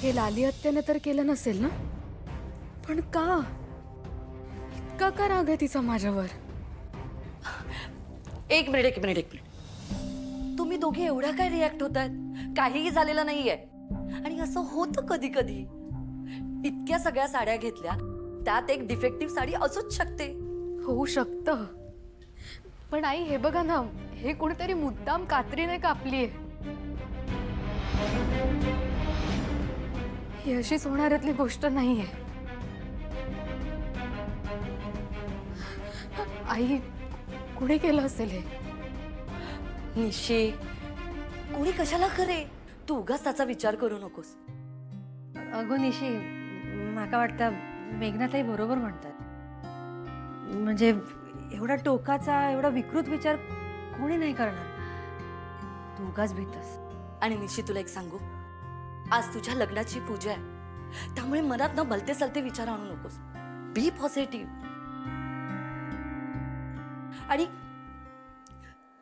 हे लाली हत्याने तर केलं नसेल ना, पण का इतका का राग आहे तिचा माझ्यावर? एक मिनिट तुम्ही दोघे एवढा काय रिॲक्ट होतायत? काहीही झालेलं नाहीये. आणि असं होतं कधी कधी. इतक्या सगळ्या साड्या घेतल्या, त्यात एक डिफेक्टिव्ह साडी असूच शकते. होऊ शकतं, पण आई हे बघा ना, हे कोणीतरी मुद्दाम कात्रीने कापलीये. ही अशीच होणाऱ्यातली गोष्ट नाहीये. आई, कुणी केलं असेल हे? निशी, कोणी कशाला करे? तू उगाच त्याचा विचार करू नकोस. अगो निशी, माका वाटतं मेघनाताई बरोबर म्हणतात. म्हणजे एवढा टोकाचा, एवढा विकृत विचार कोणी नाही करणार. तू उगाच भीतस. आणि निशी, तुला एक सांगू, आज तुझ्या लग्नाची पूजा आहे, त्यामुळे मनात न भलते सलते विचार आणू नकोस. बी पॉझिटिव्ह. आणि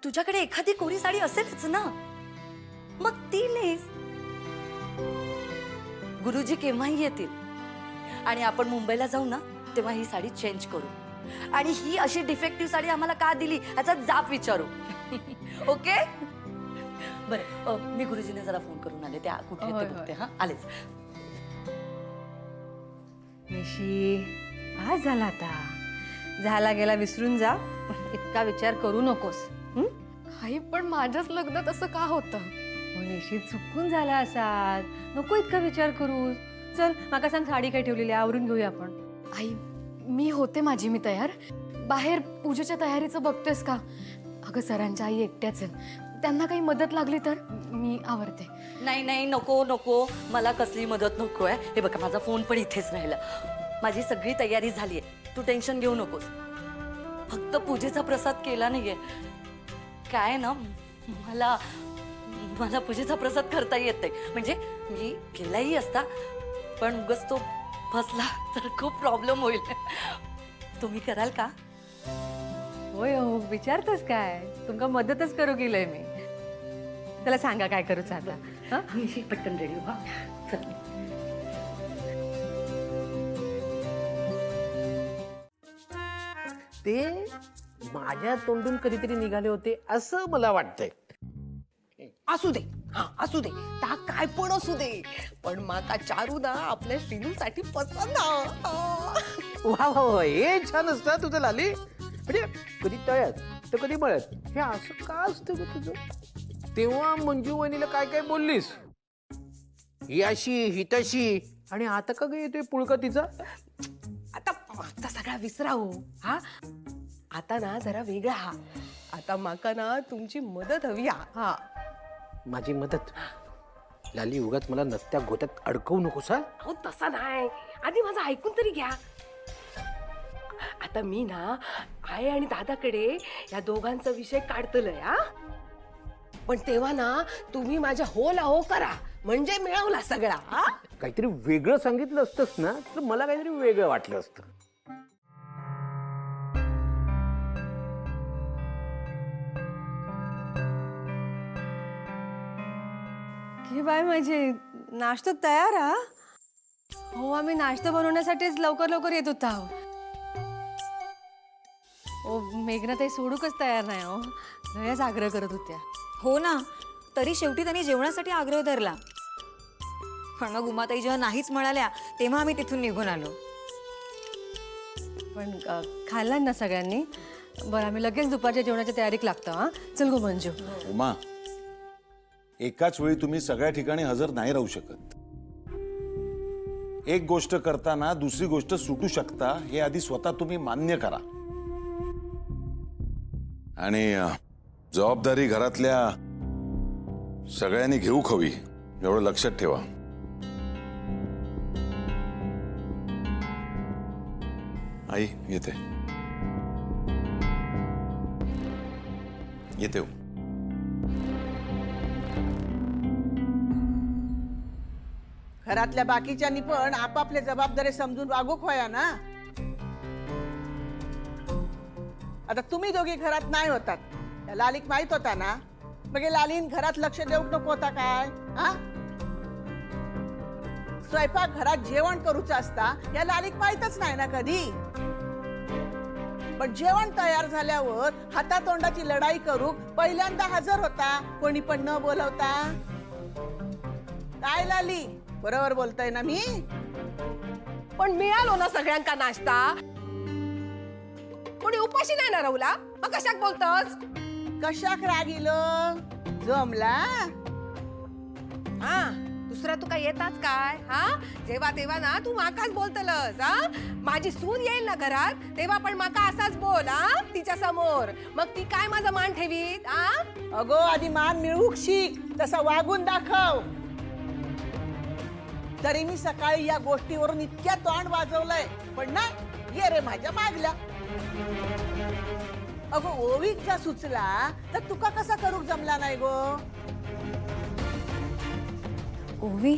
तुझ्याकडे एखादी कोरी साडी असेलच ना, मग ती नेस. गुरुजी केव्हाही येतील आणि आपण मुंबईला जाऊ ना, तेव्हा ही साडी चेंज करू. आणि ही अशी डिफेक्टिव्ह साडी आम्हाला का दिली याचा जाब विचारू. ओके? बरं, मी गुरुजीने जरा फोन करून आले, त्या कुठे आहेत ते बघते. हा, आलेच. निशी, आज झाला आता. झाला गेला विसरून जा. इतका विचार करू नकोस. आई, पण माझ्याच लग्नात असं का होतं? निशी, चुकून झाला असाल. नको इतका विचार करू. चल, माका सांग, साडी काय ठेवलेली आहे, आवरून घेऊया आपण. आई, मी होते मी तयार. बाहेर पूजेच्या तयारीचं बघतेस का? अगं, सरांच्या आई एकट्याच आहेत, त्यांना काही मदत लागली तर मी आवरते. नाही, नको, मला कसली मदत नको आहे. हे बघा, माझा फोन पण इथेच राहिला. माझी सगळी तयारी झाली आहे, तू टेन्शन घेऊ नकोस. फक्त पूजेचा प्रसाद केला नाहीये. काय ना, मला पूजेचा प्रसाद करता येत नाही. म्हणजे मी केलाही असता, पण उगाच तो फसला तर खूप प्रॉब्लेम होईल. तुम्ही कराल का? होय हो, विचारतस काय? तुमका मदतच करू गेलंय मी. त्याला सांगा काय करूच आता. मी पटकन रेडी व्हा. चल. ते माझ्या तोंडून कधीतरी निघाले होते असं मला वाटतंय. असू दे, हा असू दे, ता काय पण असू दे, पण माका चारू ना आपल्या श्रीनूसाठी पसंत हा. वा वा वा, हे छान असतं तुझं लाली. म्हणजे कधी तळ्यात तर कधी मळ्यात, हे असं का असतं ग तुझं? तेव्हा मंजू वहिनीला काय काय बोललीस? ही अशी ही तशी, आणि आता का ग येतोय पुळका तिचा? आता मागचा सगळा विसराव हा. आता ना जरा वेगळा हा. आता माका ना तुमची मदत हवी हा. माझी मदत? लाली, उगाच मला नसत्या गोत्यात अडकवू नकोस हा. अहो तसा नाही, आधी माझं ऐकून तरी घ्या. आता मी ना आई आणि दादाकडे या दोघांचा विषय काढतलंय हा. पण तेव्हा ना तुम्ही माझ्या होला हो करा, म्हणजे मिळवला सगळा हा. काहीतरी वेगळं सांगितलं असतंस ना, तर मला काहीतरी वेगळं वाटलं असतं. की बाय, माझी नाश्ता तयार हा. हो, आम्ही नाश्ता बनवण्यासाठीच लवकर लवकर येत होता. हो, मेघनाताई सोडूकच तयार नाही हो. लयच आग्रह करत होत्या. हो ना, तरी शेवटी त्यांनी जेवणासाठी आग्रह धरला. पण मग उमाताई जेव्हा नाहीच म्हणाल्या, तेव्हा आम्ही तिथून निघून आलो. पण खाल्ला ना सगळ्यांनी? बरं, आम्ही लगेच दुपारच्या जेवणाच्या तयारीत लागतो हा. चल गो मंजू. उमा, एकाच वेळी तुम्ही सगळ्या ठिकाणी हजर नाही राहू शकत. एक गोष्ट करताना दुसरी गोष्ट सुटू शकता, हे आधी स्वतः तुम्ही मान्य करा. आणि जबाबदारी घरातल्या सगळ्यांनी घेऊ हवी, एवढं लक्षात ठेवा. आई येते येते हो. घरातल्या बाकीच्यांनी पण आपापले जबाबदारी समजून वागूक व्हाया ना. आता तुम्ही दोघी घरात नाही होतात, त्या लालीक माहित होता ना, मग लालीन घरात लक्ष देऊक नको होता काय? हा, स्वयंपाक घरात जेवण करूचं असता या लालीक माहीतच नाही ना कधी. पण जेवण तयार झाल्यावर हातातोंडाची लढाई करू पहिल्यांदा हजर होता, कोणी पण न बोलवता. काय लाली, बरोबर बोलताय ना मी? पण मिळालो ना सगळ्यांका नाश्ता. कोणी उपाशी नाही ना राहुला, मग कशाक बोलतस? कशाक रागिलं जमला. हा दुसरा तू काय येताच काय? हा जेव्हा तेव्हा ना तू माकाच बोलतलस. हा माझी सून येईल ना घरात तेव्हा पण माका असाच बोल. हा तिच्या समोर मग ती काय माझा मान ठेवीत? हा अगो आधी मान मिळवूक शिक, तसा वागून दाखव. तरी मी सकाळी या गोष्टीवरून इतक्या तोंड वाजवलंय, पण ना ये रे माझ्या मागल्या. अगो ओवीकचा सुचला तर तुका कसा करूक जमला नाही गो? ओवी